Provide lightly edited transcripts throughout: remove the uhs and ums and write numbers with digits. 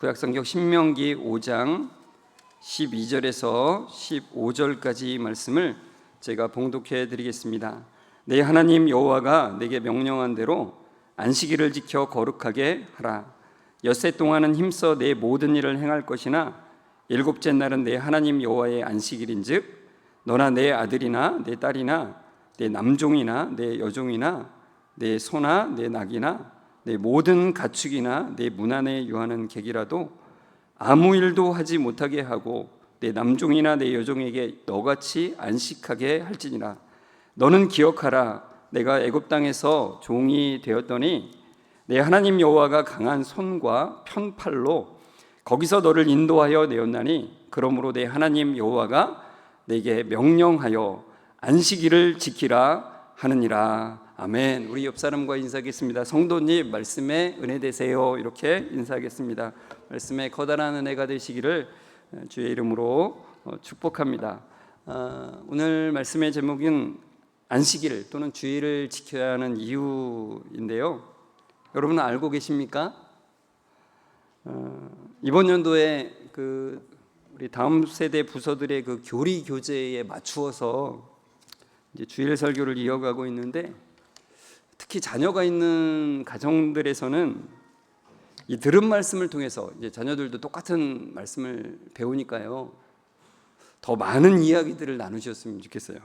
구약성경 신명기 5장 12절에서 15절까지 말씀을 제가 봉독해 드리겠습니다. 내 하나님 여호와가 내게 명령한 대로 안식일을 지켜 거룩하게 하라. 엿새 동안은 힘써 내 모든 일을 행할 것이나 일곱째 날은 내 하나님 여호와의 안식일인즉 너나 내 아들이나 내 딸이나 내 남종이나 내 여종이나 내 소나 내 낙이나 내 모든 가축이나 내 문 안에 유하는 객이라도 아무 일도 하지 못하게 하고 내 남종이나 내 여종에게 너같이 안식하게 할지니라. 너는 기억하라. 내가 애굽 땅에서 종이 되었더니 내 하나님 여호와가 강한 손과 편팔로 거기서 너를 인도하여 내었나니 그러므로 내 하나님 여호와가 내게 명령하여 안식일을 지키라 하느니라. 아멘. 우리 옆 사람과 인사하겠습니다. 성도님, 말씀에 은혜 되세요. 이렇게 인사하겠습니다. 말씀에 커다란 은혜가 되시기를 주의 이름으로 축복합니다. 오늘 말씀의 제목은 안식일 또는 주일을 지켜야 하는 이유인데요. 여러분 알고 계십니까? 이번 연도에 우리 다음 세대 부서들의 교리 교재에 맞추어서 이제 주일 설교를 이어가고 있는데, 특히 자녀가 있는 가정들에서는 이 들은 말씀을 통해서 이제 자녀들도 똑같은 말씀을 배우니까요, 더 많은 이야기들을 나누셨으면 좋겠어요.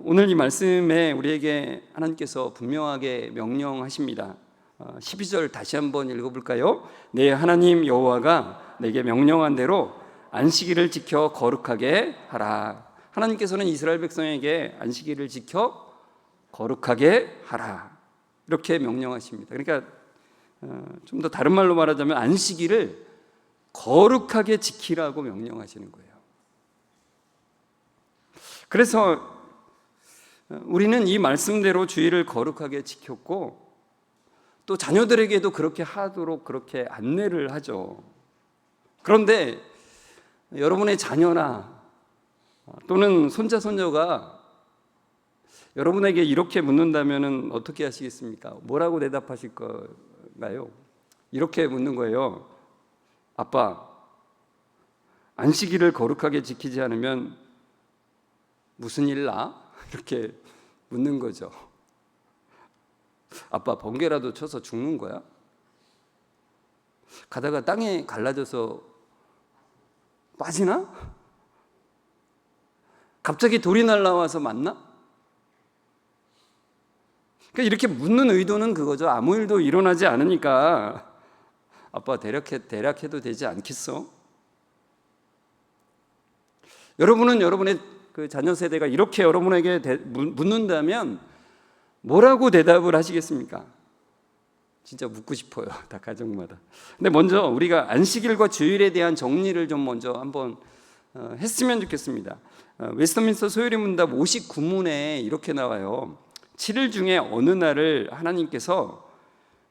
오늘 이 말씀에 우리에게 하나님께서 분명하게 명령하십니다. 12절 다시 한번 읽어볼까요? 내 하나님 여호와가 내게 명령한 대로 안식일을 지켜 거룩하게 하라. 하나님께서는 이스라엘 백성에게 안식일을 지켜 거룩하게 하라 이렇게 명령하십니다. 그러니까 좀 더 다른 말로 말하자면 안식일을 거룩하게 지키라고 명령하시는 거예요. 그래서 우리는 이 말씀대로 주일을 거룩하게 지켰고 또 자녀들에게도 그렇게 하도록 그렇게 안내를 하죠. 그런데 여러분의 자녀나 또는 손자 손녀가 여러분에게 이렇게 묻는다면 어떻게 하시겠습니까? 뭐라고 대답하실 건가요? 이렇게 묻는 거예요. 아빠, 안식일을 거룩하게 지키지 않으면 무슨 일 나? 이렇게 묻는 거죠. 아빠, 번개라도 쳐서 죽는 거야? 가다가 땅에 갈라져서 빠지나? 갑자기 돌이 날라와서 맞나? 그러니까 이렇게 묻는 의도는 그거죠. 아무 일도 일어나지 않으니까 아빠 대략해도 되지 않겠어? 여러분은 여러분의 자녀 세대가 이렇게 여러분에게 묻는다면 뭐라고 대답을 하시겠습니까? 진짜 묻고 싶어요. 다 가정마다. 근데 먼저 우리가 안식일과 주일에 대한 정리를 좀 먼저 한번 했으면 좋겠습니다. 웨스트민스터 소요리 문답 59문에 이렇게 나와요. 7일 중에 어느 날을 하나님께서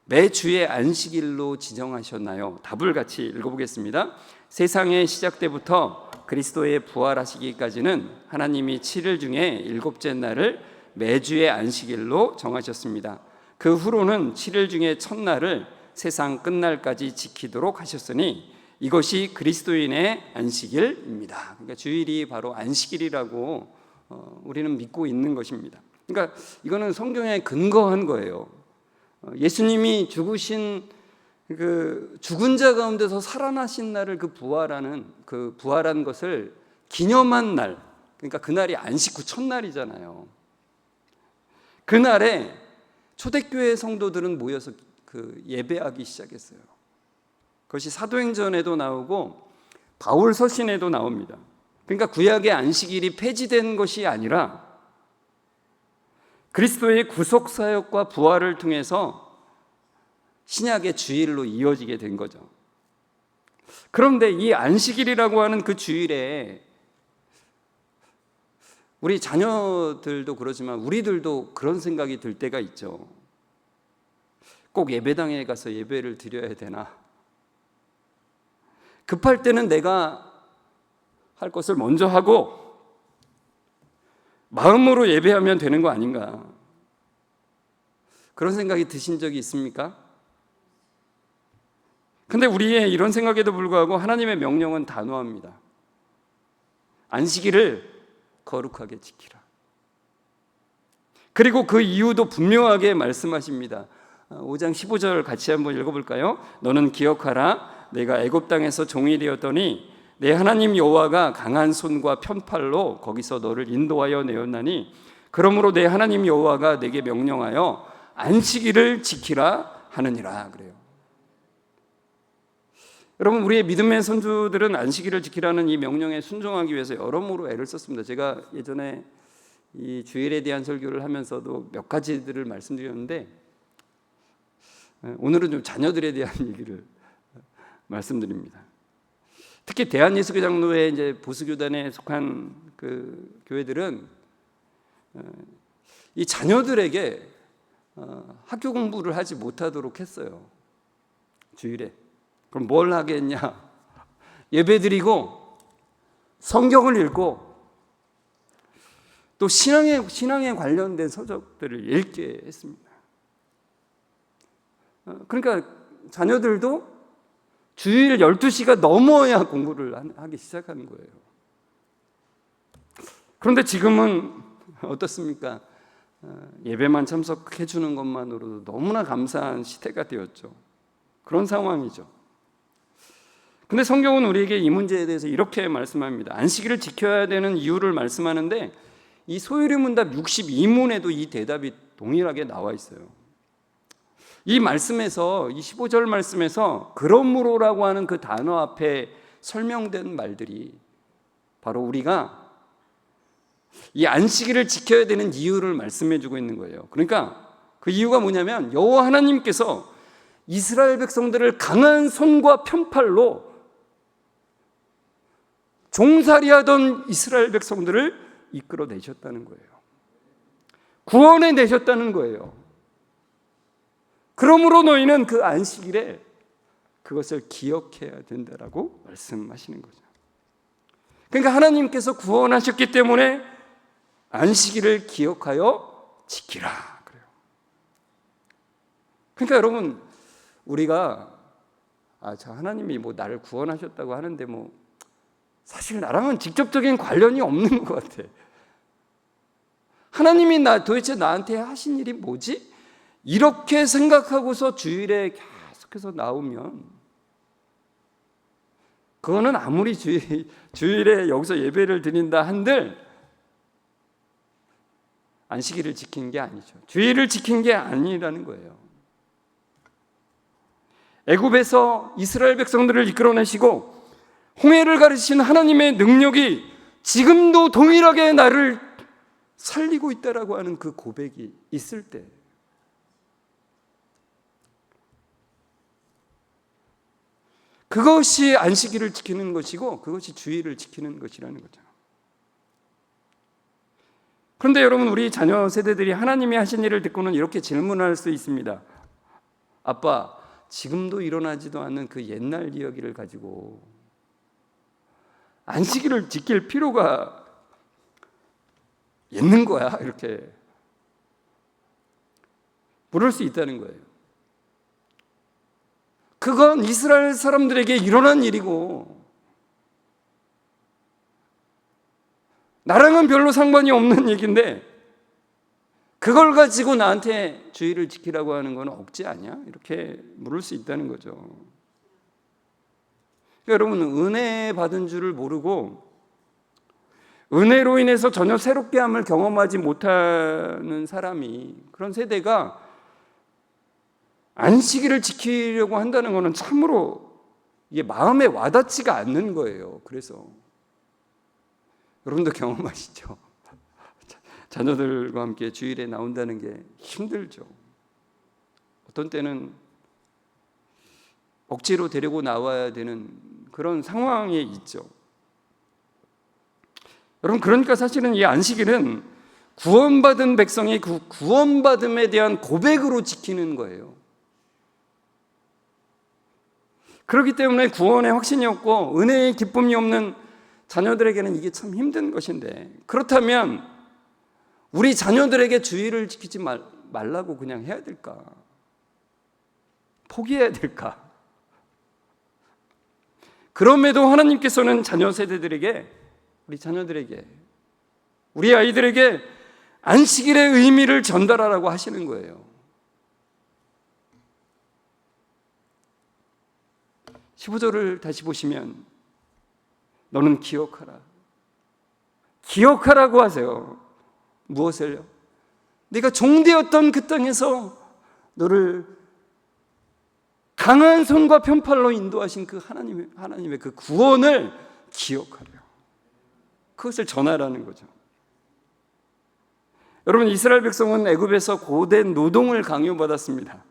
매주의 안식일로 지정하셨나요? 답을 같이 읽어보겠습니다. 세상의 시작 때부터 그리스도의 부활하시기까지는 하나님이 7일 중에 7째 날을 매주의 안식일로 정하셨습니다. 그 후로는 7일 중에 첫날을 세상 끝날까지 지키도록 하셨으니 이것이 그리스도인의 안식일입니다. 그러니까 주일이 바로 안식일이라고 우리는 믿고 있는 것입니다. 그러니까 이거는 성경에 근거한 거예요. 예수님이 죽으신 죽은 자 가운데서 살아나신 날을 부활한 것을 기념한 날, 그러니까 그날이 안식 후 첫날이잖아요. 그날에 초대교회 성도들은 모여서 예배하기 시작했어요. 그것이 사도행전에도 나오고 바울 서신에도 나옵니다. 그러니까 구약의 안식일이 폐지된 것이 아니라 그리스도의 구속사역과 부활을 통해서 신약의 주일로 이어지게 된 거죠. 그런데 이 안식일이라고 하는 그 주일에 우리 자녀들도 그러지만 우리들도 그런 생각이 들 때가 있죠. 꼭 예배당에 가서 예배를 드려야 되나? 급할 때는 내가 할 것을 먼저 하고 마음으로 예배하면 되는 거 아닌가? 그런 생각이 드신 적이 있습니까? 근데 우리의 이런 생각에도 불구하고 하나님의 명령은 단호합니다. 안식일을 거룩하게 지키라. 그리고 그 이유도 분명하게 말씀하십니다. 5장 15절 같이 한번 읽어볼까요? 너는 기억하라. 내가 애굽 땅에서 종이 되었더니 내 하나님 여호와가 강한 손과 편팔로 거기서 너를 인도하여 내었나니 그러므로 내 하나님 여호와가 내게 명령하여 안식일을 지키라 하느니라. 그래요. 여러분, 우리의 믿음의 선조들은 안식일을 지키라는 이 명령에 순종하기 위해서 여러모로 애를 썼습니다. 제가 예전에 이 주일에 대한 설교를 하면서도 몇 가지들을 말씀드렸는데 오늘은 좀 자녀들에 대한 얘기를 말씀드립니다. 특히 대한예수교장로회 이제 보수교단에 속한 그 교회들은 이 자녀들에게 학교 공부를 하지 못하도록 했어요. 주일에. 그럼 뭘 하겠냐? 예배드리고 성경을 읽고 또 신앙에 관련된 서적들을 읽게 했습니다. 그러니까 자녀들도 주일 12시가 넘어야 공부를 하기 시작하는 거예요. 그런데 지금은 어떻습니까? 예배만 참석해 주는 것만으로도 너무나 감사한 시대가 되었죠. 그런 상황이죠. 근데 성경은 우리에게 이 문제에 대해서 이렇게 말씀합니다. 안식일을 지켜야 되는 이유를 말씀하는데 이 소유리 문답 62문에도 이 대답이 동일하게 나와 있어요. 이 말씀에서, 이 15절 말씀에서 그러므로라고 하는 그 단어 앞에 설명된 말들이 바로 우리가 이 안식일을 지켜야 되는 이유를 말씀해 주고 있는 거예요. 그러니까 그 이유가 뭐냐면 여호와 하나님께서 이스라엘 백성들을 강한 손과 편팔로 종살이하던 이스라엘 백성들을 이끌어내셨다는 거예요. 구원해 내셨다는 거예요. 그러므로 너희는 그 안식일에 그것을 기억해야 된다라고 말씀하시는 거죠. 그러니까 하나님께서 구원하셨기 때문에 안식일을 기억하여 지키라 그래요. 그러니까 여러분, 우리가 저 하나님이 뭐 나를 구원하셨다고 하는데 뭐 사실 나랑은 직접적인 관련이 없는 것 같아. 하나님이 도대체 나한테 하신 일이 뭐지? 이렇게 생각하고서 주일에 계속해서 나오면 그거는 아무리 주일에 여기서 예배를 드린다 한들 안식일을 지킨 게 아니죠. 주일을 지킨 게 아니라는 거예요. 애굽에서 이스라엘 백성들을 이끌어내시고 홍해를 가르치신 하나님의 능력이 지금도 동일하게 나를 살리고 있다라고 하는 그 고백이 있을 때 그것이 안식일을 지키는 것이고 그것이 주일을 지키는 것이라는 거죠. 그런데 여러분, 우리 자녀 세대들이 하나님이 하신 일을 듣고는 이렇게 질문할 수 있습니다. 아빠, 지금도 일어나지도 않는 그 옛날 이야기를 가지고 안식일을 지킬 필요가 있는 거야? 이렇게 물을 수 있다는 거예요. 그건 이스라엘 사람들에게 일어난 일이고 나랑은 별로 상관이 없는 얘기인데 그걸 가지고 나한테 주일을 지키라고 하는 건 억지 아니야? 이렇게 물을 수 있다는 거죠. 그러니까 여러분, 은혜 받은 줄을 모르고 은혜로 인해서 전혀 새롭게 함을 경험하지 못하는 사람이, 그런 세대가 안식일을 지키려고 한다는 것은 참으로 이게 마음에 와닿지가 않는 거예요. 그래서 여러분도 경험하시죠? 자녀들과 함께 주일에 나온다는 게 힘들죠. 어떤 때는 억지로 데리고 나와야 되는 그런 상황에 있죠. 여러분, 그러니까 사실은 이 안식일은 구원받은 백성의 그 구원받음에 대한 고백으로 지키는 거예요. 그렇기 때문에 구원의 확신이 없고 은혜의 기쁨이 없는 자녀들에게는 이게 참 힘든 것인데, 그렇다면 우리 자녀들에게 주일을 지키지 말라고 그냥 해야 될까? 포기해야 될까? 그럼에도 하나님께서는 자녀 세대들에게, 우리 자녀들에게, 우리 아이들에게 안식일의 의미를 전달하라고 하시는 거예요. 15절을 다시 보시면 너는 기억하라. 기억하라고 하세요. 무엇을요? 네가 종되었던 그 땅에서 너를 강한 손과 편팔로 인도하신 그 하나님의 그 구원을 기억하래요. 그것을 전하라는 거죠. 여러분, 이스라엘 백성은 애굽에서 고된 노동을 강요받았습니다.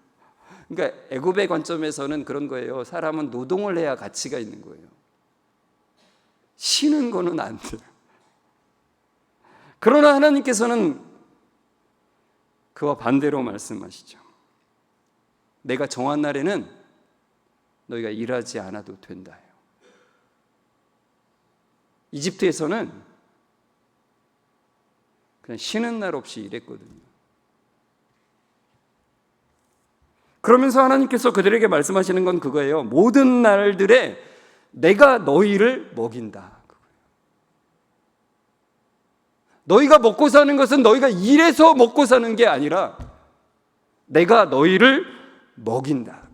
그러니까 애굽의 관점에서는 그런 거예요. 사람은 노동을 해야 가치가 있는 거예요. 쉬는 거는 안 돼요. 그러나 하나님께서는 그와 반대로 말씀하시죠. 내가 정한 날에는 너희가 일하지 않아도 된다. 이집트에서는 그냥 쉬는 날 없이 일했거든요. 그러면서 하나님께서 그들에게 말씀하시는 건 그거예요. 모든 날들에 내가 너희를 먹인다. 너희가 먹고 사는 것은 너희가 일해서 먹고 사는 게 아니라 내가 너희를 먹인다.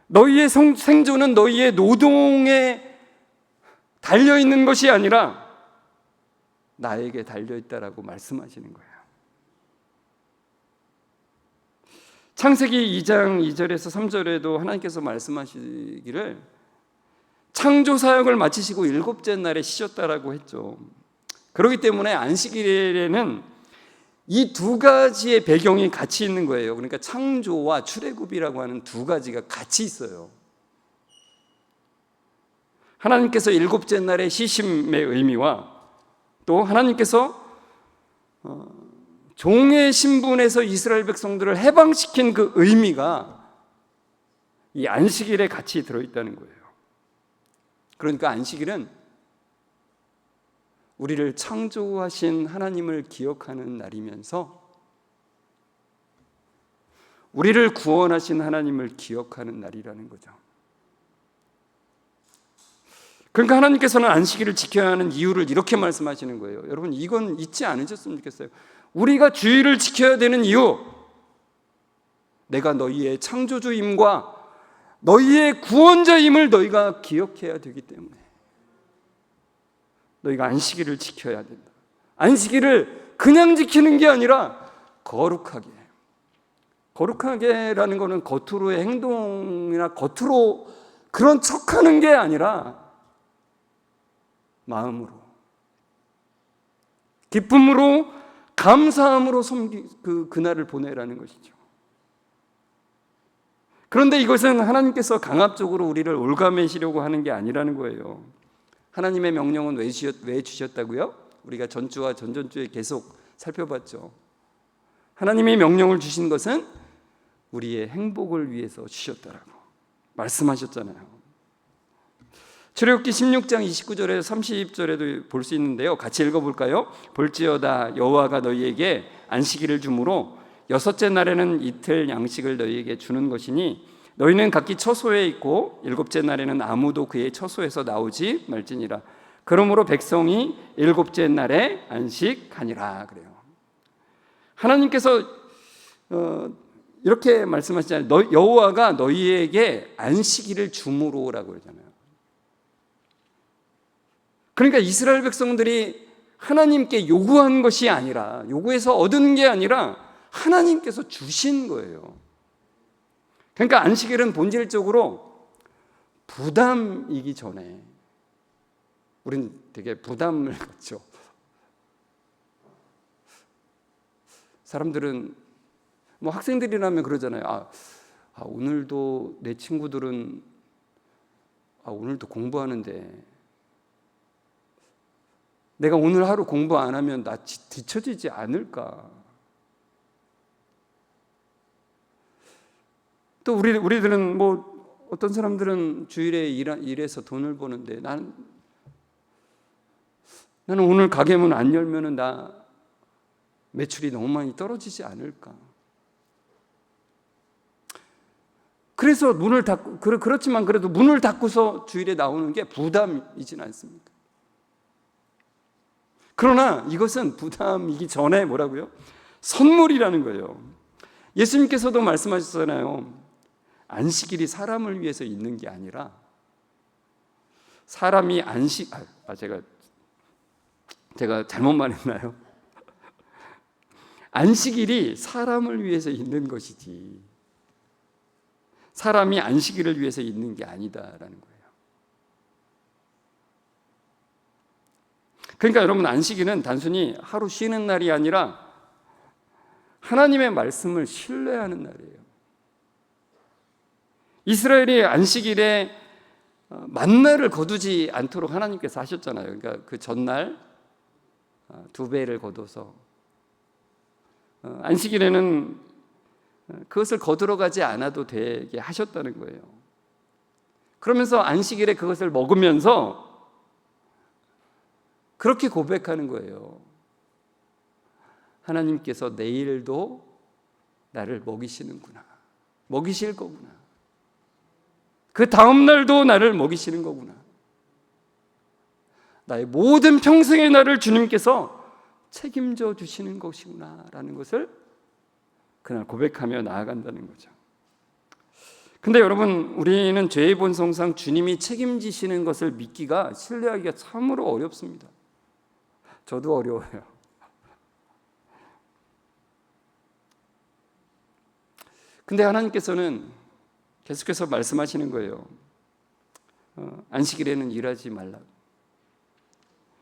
너희의 생존은 너희의 노동에 달려있는 것이 아니라 나에게 달려있다라고 말씀하시는 거예요. 창세기 2장 2절에서 3절에도 하나님께서 말씀하시기를 창조 사역을 마치시고 일곱째 날에 쉬셨다라고 했죠. 그렇기 때문에 안식일에는 이 두 가지의 배경이 같이 있는 거예요. 그러니까 창조와 출애굽이라고 하는 두 가지가 같이 있어요. 하나님께서 일곱째 날의 쉬심의 의미와 또 하나님께서 종의 신분에서 이스라엘 백성들을 해방시킨 그 의미가 이 안식일에 같이 들어있다는 거예요. 그러니까 안식일은 우리를 창조하신 하나님을 기억하는 날이면서 우리를 구원하신 하나님을 기억하는 날이라는 거죠. 그러니까 하나님께서는 안식일을 지켜야 하는 이유를 이렇게 말씀하시는 거예요. 여러분, 이건 잊지 않으셨으면 좋겠어요. 우리가 주일을 지켜야 되는 이유, 내가 너희의 창조주임과 너희의 구원자임을 너희가 기억해야 되기 때문에 너희가 안식일을 지켜야 된다. 안식일을 그냥 지키는 게 아니라 거룩하게라는 것은 겉으로의 행동이나 겉으로 그런 척하는 게 아니라 마음으로, 기쁨으로, 감사함으로 그날을 보내라는 것이죠. 그런데 이것은 하나님께서 강압적으로 우리를 올가매시려고 하는 게 아니라는 거예요. 하나님의 명령은 왜 주셨다고요? 우리가 전주와 전전주에 계속 살펴봤죠. 하나님의 명령을 주신 것은 우리의 행복을 위해서 주셨다라고 말씀하셨잖아요. 출애굽기 16장 29절에서 30절에도 볼 수 있는데요. 같이 읽어볼까요? 볼지어다 여호와가 너희에게 안식일을 주므로 여섯째 날에는 이틀 양식을 너희에게 주는 것이니 너희는 각기 처소에 있고 일곱째 날에는 아무도 그의 처소에서 나오지 말지니라. 그러므로 백성이 일곱째 날에 안식하니라. 그래요. 하나님께서 이렇게 말씀하시잖아요. 여호와가 너희에게 안식일을 주므로라고 그러잖아요. 그러니까 이스라엘 백성들이 하나님께 요구한 것이 아니라, 요구해서 얻은 게 아니라 하나님께서 주신 거예요. 그러니까 안식일은 본질적으로 부담이기 전에 우린 되게 부담을 갖죠. 사람들은 뭐 학생들이라면 그러잖아요. 오늘도 내 친구들은 오늘도 공부하는데 내가 오늘 하루 공부 안 하면 나 뒤처지지 않을까? 또 우리들은 뭐 어떤 사람들은 주일에 일해서 돈을 버는데 나는 오늘 가게문 안 열면은 나 매출이 너무 많이 떨어지지 않을까? 그래서 문을 닫고, 그렇지만 그래도 문을 닫고서 주일에 나오는 게 부담이진 않습니까? 그러나 이것은 부담이기 전에 뭐라고요? 선물이라는 거예요. 예수님께서도 말씀하셨잖아요. 안식일이 사람을 위해서 있는 게 아니라 사람이 제가 잘못 말했나요? 안식일이 사람을 위해서 있는 것이지 사람이 안식일을 위해서 있는 게 아니다라는 거예요. 그러니까 여러분, 안식일은 단순히 하루 쉬는 날이 아니라 하나님의 말씀을 신뢰하는 날이에요. 이스라엘이 안식일에 만나를 거두지 않도록 하나님께서 하셨잖아요. 그러니까 그 전날 2배를 거둬서 안식일에는 그것을 거두러 가지 않아도 되게 하셨다는 거예요. 그러면서 안식일에 그것을 먹으면서 그렇게 고백하는 거예요. 하나님께서 내일도 나를 먹이시는구나. 먹이실 거구나. 그 다음 날도 나를 먹이시는 거구나. 나의 모든 평생의 나를 주님께서 책임져 주시는 것이구나 라는 것을 그날 고백하며 나아간다는 거죠. 근데 여러분, 우리는 죄의 본성상 주님이 책임지시는 것을 믿기가, 신뢰하기가 참으로 어렵습니다. 저도 어려워요. 근데 하나님께서는 계속해서 말씀하시는 거예요. 안식일에는 일하지 말라.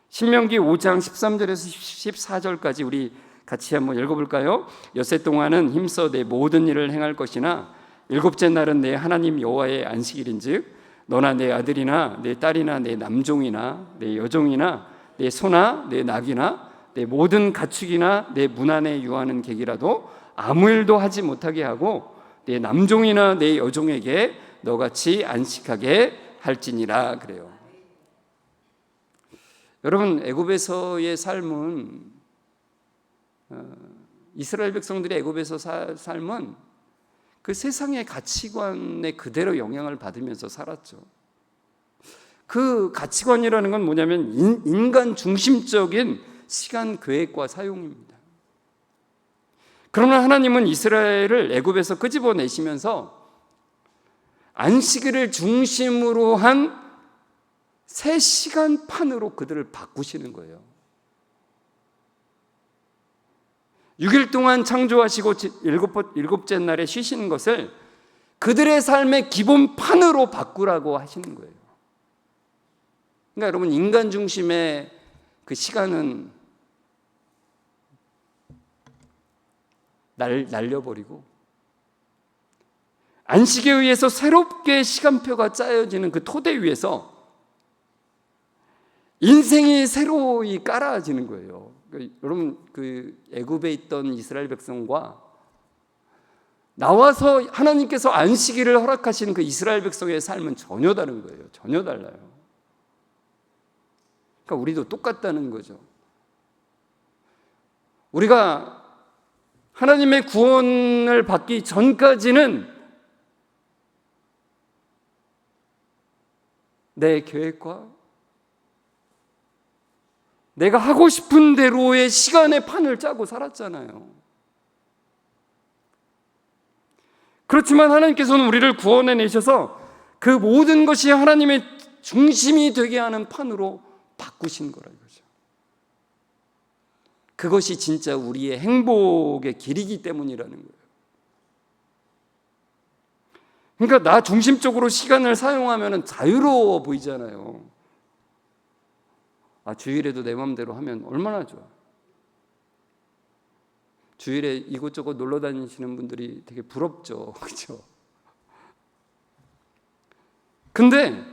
신명기 5장 13절에서 14절까지 우리 같이 한번 읽어볼까요? 엿새 동안은 힘써 내 모든 일을 행할 것이나 일곱째 날은 내 하나님 여호와의 안식일인즉 너나 내 아들이나 내 딸이나 내 남종이나 내 여종이나 내 소나 내 낙이나 내 모든 가축이나 내 문 안에 유하는 객이라도 아무 일도 하지 못하게 하고 내 남종이나 내 여종에게 너같이 안식하게 할지니라 그래요. 여러분, 애굽에서의 삶은 이스라엘 백성들의 애굽에서 삶은 그 세상의 가치관에 그대로 영향을 받으면서 살았죠. 그 가치관이라는 건 뭐냐면 인간 중심적인 시간 계획과 사용입니다. 그러나 하나님은 이스라엘을 애굽에서 끄집어내시면서 안식일을 중심으로 한 새 시간판으로 그들을 바꾸시는 거예요. 6일 동안 창조하시고 일곱째 날에 쉬시는 것을 그들의 삶의 기본판으로 바꾸라고 하시는 거예요. 그러니까 여러분, 인간 중심의 그 시간은 날려버리고 안식에 의해서 새롭게 시간표가 짜여지는 그 토대 위에서 인생이 새로이 깔아지는 거예요. 여러분, 그 애굽에 있던 이스라엘 백성과 나와서 하나님께서 안식일을 허락하신 그 이스라엘 백성의 삶은 전혀 다른 거예요. 전혀 달라요. 그러니까 우리도 똑같다는 거죠. 우리가 하나님의 구원을 받기 전까지는 내 계획과 내가 하고 싶은 대로의 시간의 판을 짜고 살았잖아요. 그렇지만 하나님께서는 우리를 구원해내셔서 그 모든 것이 하나님의 중심이 되게 하는 판으로 바꾸신 거라 이거죠. 그것이 진짜 우리의 행복의 길이기 때문이라는 거예요. 그러니까 나 중심적으로 시간을 사용하면 자유로워 보이잖아요. 주일에도 내 마음대로 하면 얼마나 좋아. 주일에 이곳저곳 놀러 다니시는 분들이 되게 부럽죠. 그렇죠? 근데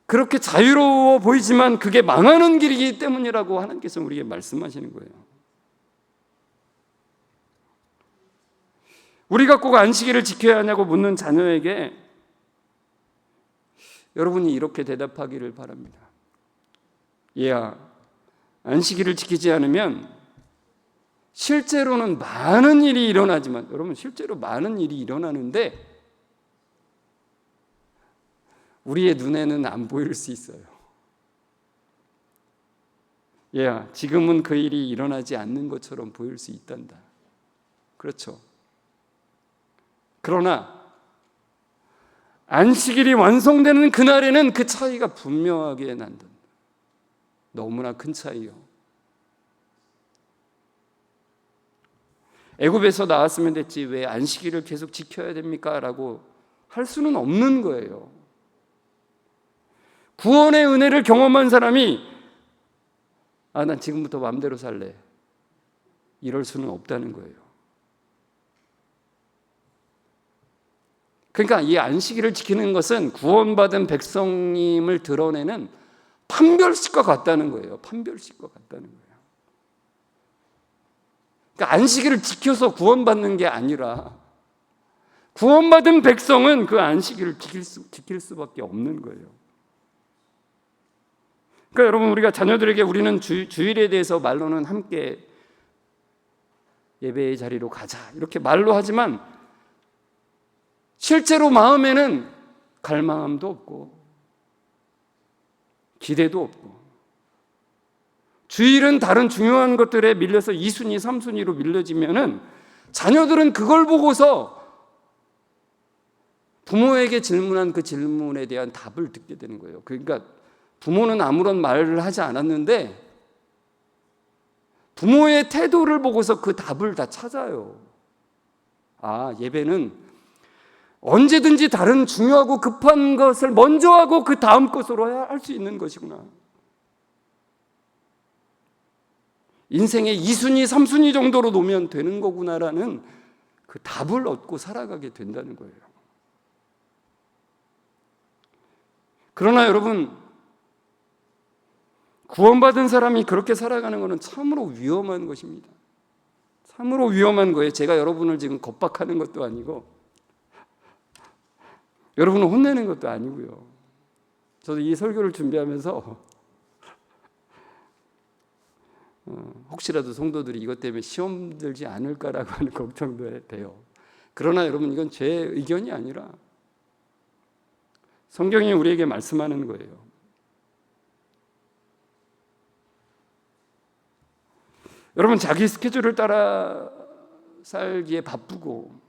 그렇게 자유로워 보이지만 그게 망하는 길이기 때문이라고 하나님께서 우리에게 말씀하시는 거예요. 우리가 꼭 안식일을 지켜야 하냐고 묻는 자녀에게 여러분이 이렇게 대답하기를 바랍니다. 얘야, 안식일을 지키지 않으면 실제로는 많은 일이 일어나지만, 여러분 실제로 많은 일이 일어나는데 우리의 눈에는 안 보일 수 있어요. 지금은 그 일이 일어나지 않는 것처럼 보일 수 있단다. 그렇죠. 그러나 안식일이 완성되는 그날에는 그 차이가 분명하게 난다. 너무나 큰 차이요. 애굽에서 나왔으면 됐지 왜 안식일을 계속 지켜야 됩니까? 라고 할 수는 없는 거예요. 구원의 은혜를 경험한 사람이 난 지금부터 마음대로 살래, 이럴 수는 없다는 거예요. 그러니까 이 안식일을 지키는 것은 구원받은 백성임을 드러내는 판별식과 같다는 거예요. 판별식과 같다는 거예요. 그러니까 안식일을 지켜서 구원받는 게 아니라 구원받은 백성은 그 안식일을 지킬 수밖에 없는 거예요. 그러니까 여러분, 우리가 자녀들에게 우리는 주일에 대해서 말로는 함께 예배의 자리로 가자 이렇게 말로 하지만 실제로 마음에는 갈망함도 없고 기대도 없고, 주일은 다른 중요한 것들에 밀려서 2순위, 3순위로 밀려지면은 자녀들은 그걸 보고서 부모에게 질문한 그 질문에 대한 답을 듣게 되는 거예요. 그러니까 부모는 아무런 말을 하지 않았는데 부모의 태도를 보고서 그 답을 다 찾아요. 예배는 언제든지 다른 중요하고 급한 것을 먼저 하고 그 다음 것으로 할 수 있는 것이구나. 인생의 2순위, 3순위 정도로 놓으면 되는 거구나라는 그 답을 얻고 살아가게 된다는 거예요. 그러나 여러분, 구원받은 사람이 그렇게 살아가는 것은 참으로 위험한 것입니다. 참으로 위험한 거예요. 제가 여러분을 지금 겁박하는 것도 아니고 여러분을 혼내는 것도 아니고요. 저도 이 설교를 준비하면서 혹시라도 성도들이 이것 때문에 시험 들지 않을까라고 하는 걱정도 돼요. 그러나 여러분, 이건 제 의견이 아니라 성경이 우리에게 말씀하는 거예요. 여러분, 자기 스케줄을 따라 살기에 바쁘고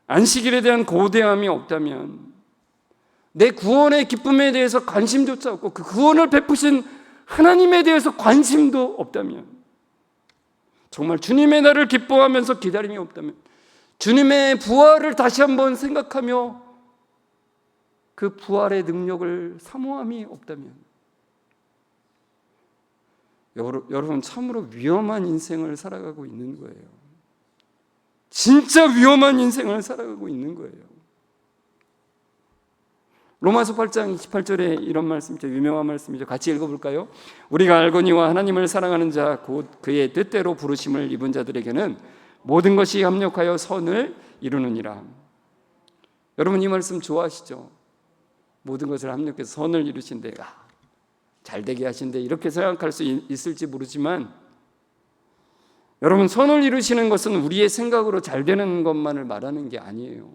안식일에 대한 고대함이 없다면, 내 구원의 기쁨에 대해서 관심조차 없고 그 구원을 베푸신 하나님에 대해서 관심도 없다면, 정말 주님의 날을 기뻐하면서 기다림이 없다면, 주님의 부활을 다시 한번 생각하며 그 부활의 능력을 사모함이 없다면, 여러분 참으로 위험한 인생을 살아가고 있는 거예요. 진짜 위험한 인생을 살아가고 있는 거예요. 로마서 8장 28절에 이런 말씀이죠. 유명한 말씀이죠. 같이 읽어볼까요? 우리가 알거니와 하나님을 사랑하는 자 곧 그의 뜻대로 부르심을 입은 자들에게는 모든 것이 합력하여 선을 이루느니라. 여러분, 이 말씀 좋아하시죠? 모든 것을 합력해서 선을 이루신대, 잘 되게 하신대, 이렇게 생각할 수 있을지 모르지만, 여러분, 선을 이루시는 것은 우리의 생각으로 잘 되는 것만을 말하는 게 아니에요.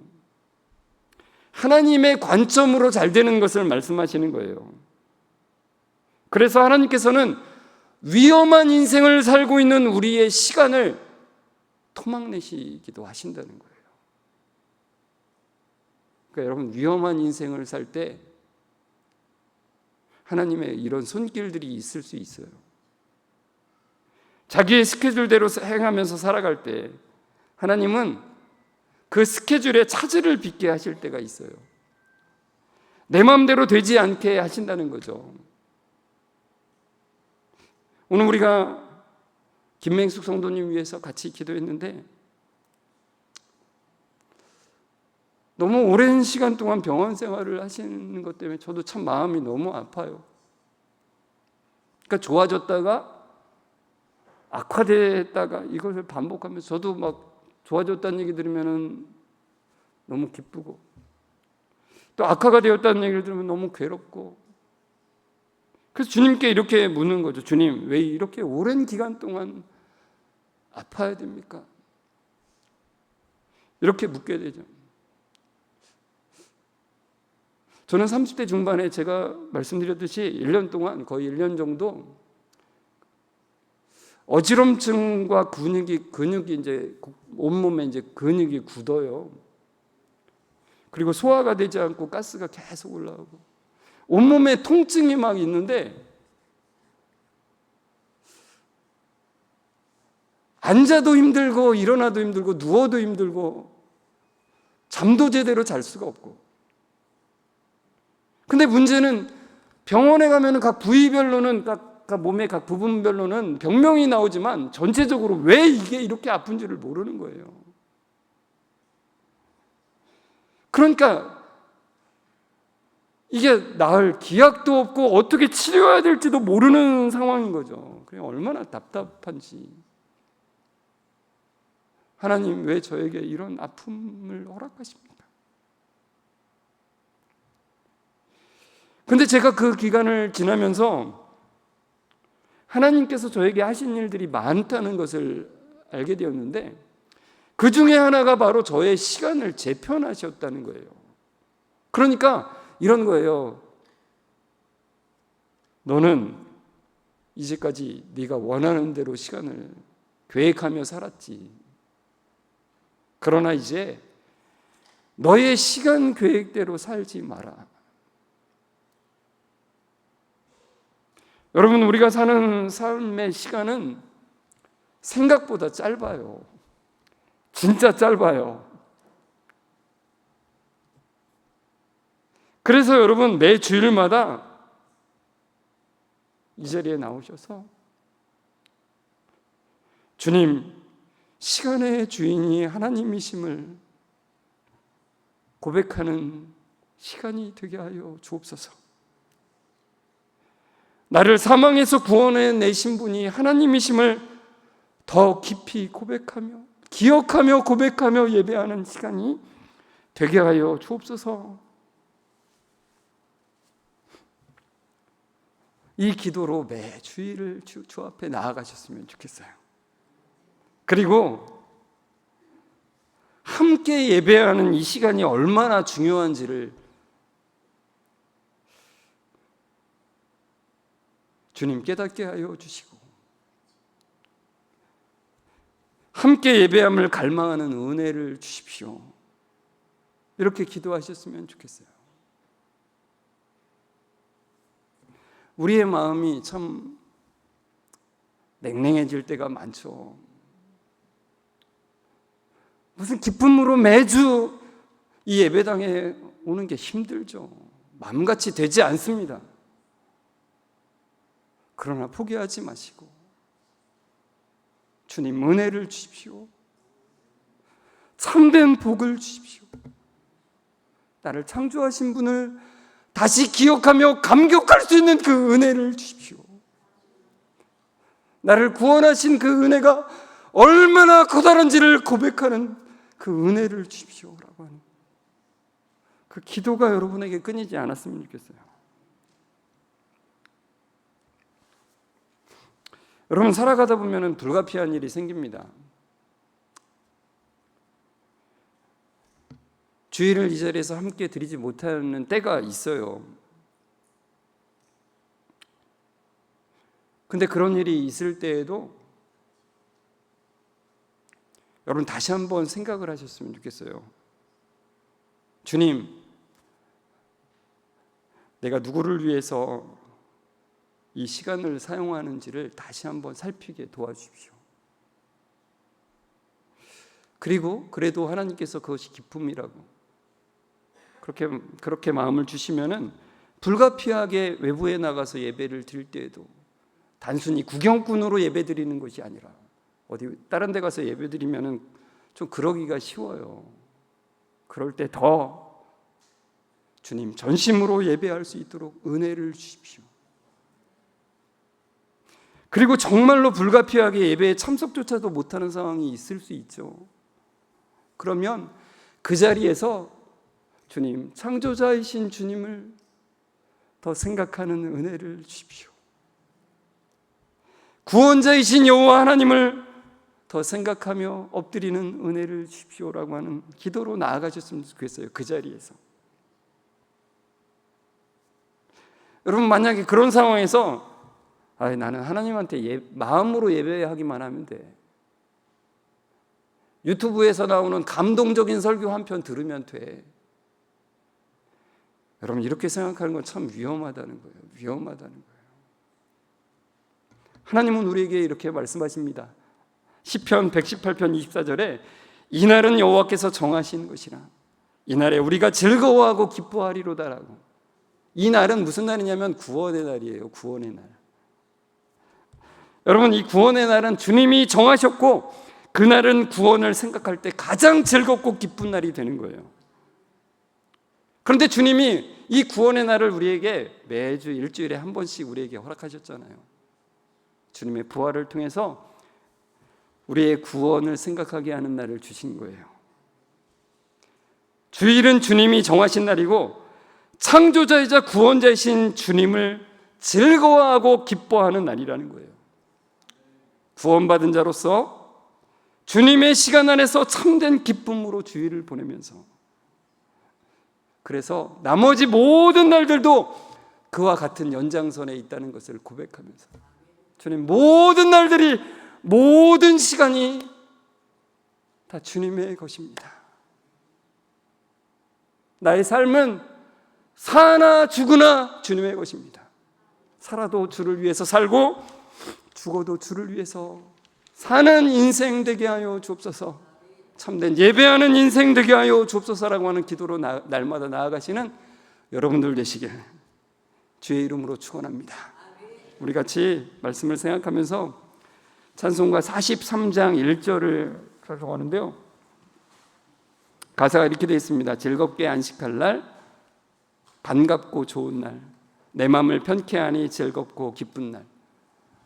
하나님의 관점으로 잘 되는 것을 말씀하시는 거예요. 그래서 하나님께서는 위험한 인생을 살고 있는 우리의 시간을 토막내시기도 하신다는 거예요. 그러니까 여러분, 위험한 인생을 살 때 하나님의 이런 손길들이 있을 수 있어요. 자기의 스케줄대로 행하면서 살아갈 때 하나님은 그 스케줄에 차질을 빚게 하실 때가 있어요. 내 마음대로 되지 않게 하신다는 거죠. 오늘 우리가 김맹숙 성도님 위해서 같이 기도했는데 너무 오랜 시간 동안 병원 생활을 하시는 것 때문에 저도 참 마음이 너무 아파요. 그러니까 좋아졌다가 악화됐다가 이것을 반복하면서 저도 막 좋아졌다는 얘기 들으면 너무 기쁘고, 또 악화가 되었다는 얘기를 들으면 너무 괴롭고, 그래서 주님께 이렇게 묻는 거죠. 주님, 왜 이렇게 오랜 기간 동안 아파야 됩니까? 이렇게 묻게 되죠. 저는 30대 중반에 제가 말씀드렸듯이 1년 동안, 거의 1년 정도 어지럼증과 근육이 이제 온몸에 이제 근육이 굳어요. 그리고 소화가 되지 않고 가스가 계속 올라오고 온몸에 통증이 막 있는데 앉아도 힘들고 일어나도 힘들고 누워도 힘들고 잠도 제대로 잘 수가 없고. 근데 문제는 병원에 가면 각 부위별로는 각 몸의 각 부분별로는 병명이 나오지만 전체적으로 왜 이게 이렇게 아픈지를 모르는 거예요. 그러니까 이게 나을 기약도 없고 어떻게 치료해야 될지도 모르는 상황인 거죠. 그냥 얼마나 답답한지. 하나님 왜 저에게 이런 아픔을 허락하십니까? 근데 제가 그 기간을 지나면서 하나님께서 저에게 하신 일들이 많다는 것을 알게 되었는데 그 중에 하나가 바로 저의 시간을 재편하셨다는 거예요. 그러니까 이런 거예요. 너는 이제까지 네가 원하는 대로 시간을 계획하며 살았지. 그러나 이제 너의 시간 계획대로 살지 마라. 여러분, 우리가 사는 삶의 시간은 생각보다 짧아요. 진짜 짧아요. 그래서 여러분, 매 주일마다 이 자리에 나오셔서 주님, 시간의 주인이 하나님이심을 고백하는 시간이 되게 하여 주옵소서. 나를 사망에서 구원해 내신 분이 하나님이심을 더 깊이 고백하며 기억하며 고백하며 예배하는 시간이 되게 하여 주옵소서. 이 기도로 매 주일을 주 앞에 나아가셨으면 좋겠어요. 그리고 함께 예배하는 이 시간이 얼마나 중요한지를 주님 깨닫게 하여 주시고 함께 예배함을 갈망하는 은혜를 주십시오. 이렇게 기도하셨으면 좋겠어요. 우리의 마음이 참 냉랭해질 때가 많죠. 무슨 기쁨으로 매주 이 예배당에 오는 게 힘들죠. 마음같이 되지 않습니다. 그러나 포기하지 마시고 주님 은혜를 주십시오. 참된 복을 주십시오. 나를 창조하신 분을 다시 기억하며 감격할 수 있는 그 은혜를 주십시오. 나를 구원하신 그 은혜가 얼마나 커다란지를 고백하는 그 은혜를 주십시오라고 하는 그 기도가 여러분에게 끊이지 않았으면 좋겠어요. 여러분, 살아가다 보면 불가피한 일이 생깁니다. 주일을 이 자리에서 함께 드리지 못하는 때가 있어요. 근데 그런 일이 있을 때에도 여러분 다시 한번 생각을 하셨으면 좋겠어요. 주님, 내가 누구를 위해서 이 시간을 사용하는지를 다시 한번 살피게 도와주십시오. 그리고 그래도 하나님께서 그것이 기쁨이라고 그렇게 마음을 주시면은 불가피하게 외부에 나가서 예배를 드릴 때에도 단순히 구경꾼으로 예배 드리는 것이 아니라 어디 다른 데 가서 예배 드리면은 좀 그러기가 쉬워요. 그럴 때 더 주님 전심으로 예배할 수 있도록 은혜를 주십시오. 그리고 정말로 불가피하게 예배에 참석조차도 못하는 상황이 있을 수 있죠. 그러면 그 자리에서 주님, 창조자이신 주님을 더 생각하는 은혜를 주십시오. 구원자이신 여호와 하나님을 더 생각하며 엎드리는 은혜를 주십시오라고 하는 기도로 나아가셨으면 좋겠어요. 그 자리에서. 여러분, 만약에 그런 상황에서 나는 하나님한테 마음으로 예배하기만 하면 돼, 유튜브에서 나오는 감동적인 설교 한 편 들으면 돼, 여러분, 이렇게 생각하는 건 참 위험하다는 거예요. 위험하다는 거예요. 하나님은 우리에게 이렇게 말씀하십니다. 시편 118편 24절에 이날은 여호와께서 정하신 것이라 이날에 우리가 즐거워하고 기뻐하리로다라고. 이 날은 무슨 날이냐면 구원의 날이에요. 구원의 날. 여러분, 이 구원의 날은 주님이 정하셨고, 그날은 구원을 생각할 때 가장 즐겁고 기쁜 날이 되는 거예요. 그런데 주님이 이 구원의 날을 우리에게 매주 일주일에 한 번씩 우리에게 허락하셨잖아요. 주님의 부활을 통해서 우리의 구원을 생각하게 하는 날을 주신 거예요. 주일은 주님이 정하신 날이고, 창조자이자 구원자이신 주님을 즐거워하고 기뻐하는 날이라는 거예요. 구원받은 자로서 주님의 시간 안에서 참된 기쁨으로 주일을 보내면서, 그래서 나머지 모든 날들도 그와 같은 연장선에 있다는 것을 고백하면서, 주님, 모든 날들이, 모든 시간이 다 주님의 것입니다. 나의 삶은 사나 죽으나 주님의 것입니다. 살아도 주를 위해서 살고 죽어도 주를 위해서 사는 인생 되게 하여 주옵소서. 참된 예배하는 인생 되게 하여 주옵소서라고 하는 기도로 날마다 나아가시는 여러분들 되시길 주의 이름으로 축원합니다. 우리 같이 말씀을 생각하면서 찬송가 43장 1절을 가져가는데요, 가사가 이렇게 되어 있습니다. 즐겁게 안식할 날, 반갑고 좋은 날, 내 마음을 편케 하니 즐겁고 기쁜 날.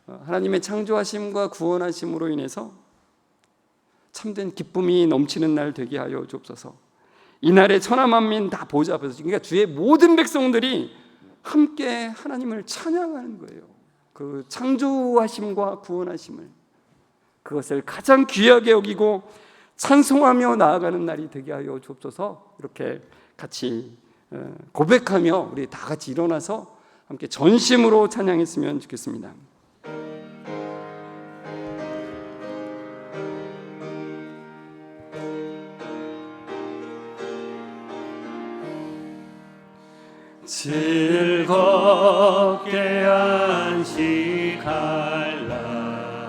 하나님의 창조하심과 구원하심으로 인해서 참된 기쁨이 넘치는 날 되게 하여 주옵소서. 이날에 천하 만민 다 보좌 앞에서, 그러니까 주의 모든 백성들이 함께 하나님을 찬양하는 거예요. 그 창조하심과 구원하심을, 그것을 가장 귀하게 여기고 찬송하며 나아가는 날이 되게 하여 주옵소서. 이렇게 같이 고백하며 우리 다 같이 일어나서 함께 전심으로 찬양했으면 좋겠습니다. 즐겁게 안식할 날,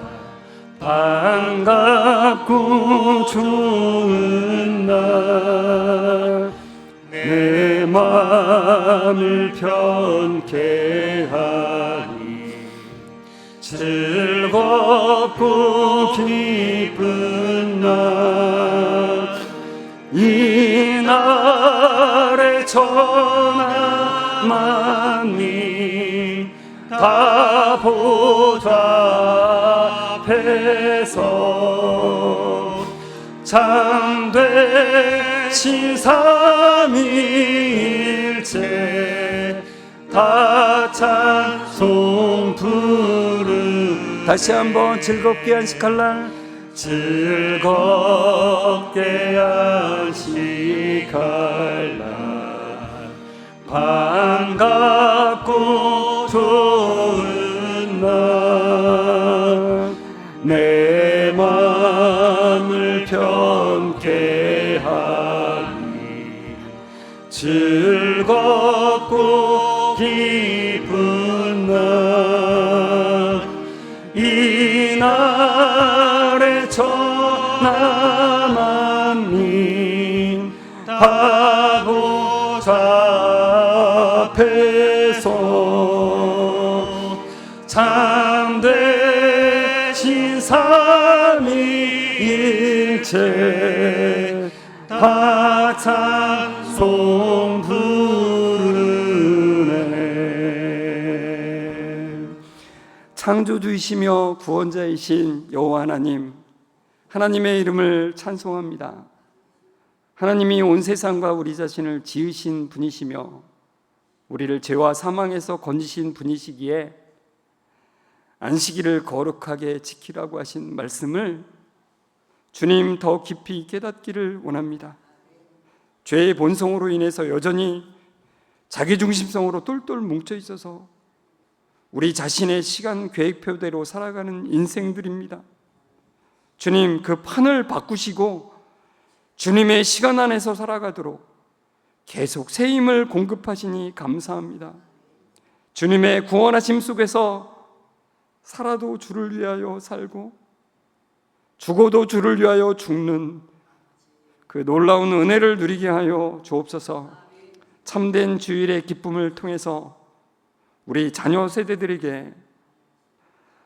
반갑고 좋은 날, 내 마음을 편케 하니 즐겁고 기쁜 날, 이 날에 천하 만민 다 보좌 앞에서 참되신 삼위일체 다 찬송 부르. 다시 한번 즐겁게 안식할 날, 즐겁게 안식할 날, 반갑고 좋은 날, 내 마음을 편케 하니 즐겁고 기쁜 날, 이 날에 천하 만민 다 보좌 앞에서 참되신 삼위일체 다 찬송 부르네. 창조주이시며 구원자이신 여호와 하나님, 하나님의 이름을 찬송합니다. 하나님이 온 세상과 우리 자신을 지으신 분이시며 우리를 죄와 사망에서 건지신 분이시기에 안식일을 거룩하게 지키라고 하신 말씀을 주님 더 깊이 깨닫기를 원합니다. 죄의 본성으로 인해서 여전히 자기중심성으로 똘똘 뭉쳐 있어서 우리 자신의 시간 계획표대로 살아가는 인생들입니다. 주님, 그 판을 바꾸시고 주님의 시간 안에서 살아가도록 계속 새 힘을 공급하시니 감사합니다. 주님의 구원하심 속에서 살아도 주를 위하여 살고 죽어도 주를 위하여 죽는 그 놀라운 은혜를 누리게 하여 주옵소서. 참된 주일의 기쁨을 통해서 우리 자녀 세대들에게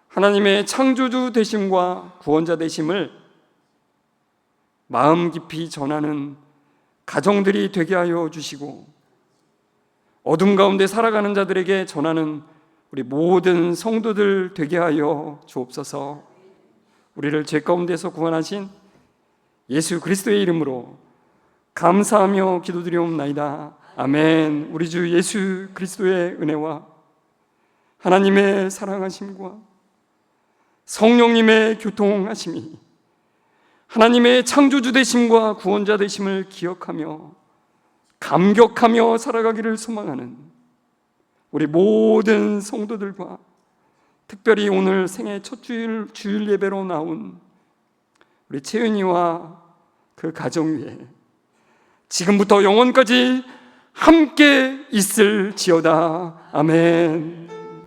하나님의 창조주 되심과 구원자 되심을 마음 깊이 전하는 가정들이 되게 하여 주시고, 어둠 가운데 살아가는 자들에게 전하는 우리 모든 성도들 되게 하여 주옵소서. 우리를 죄 가운데서 구원하신 예수 그리스도의 이름으로 감사하며 기도드리옵나이다. 아멘. 우리 주 예수 그리스도의 은혜와 하나님의 사랑하심과 성령님의 교통하심이 하나님의 창조주 되심과 구원자 되심을 기억하며 감격하며 살아가기를 소망하는 우리 모든 성도들과, 특별히 오늘 생애 첫 주일 예배로 나온 우리 채은이와 그 가정 위에 지금부터 영원까지 함께 있을지어다. 아멘.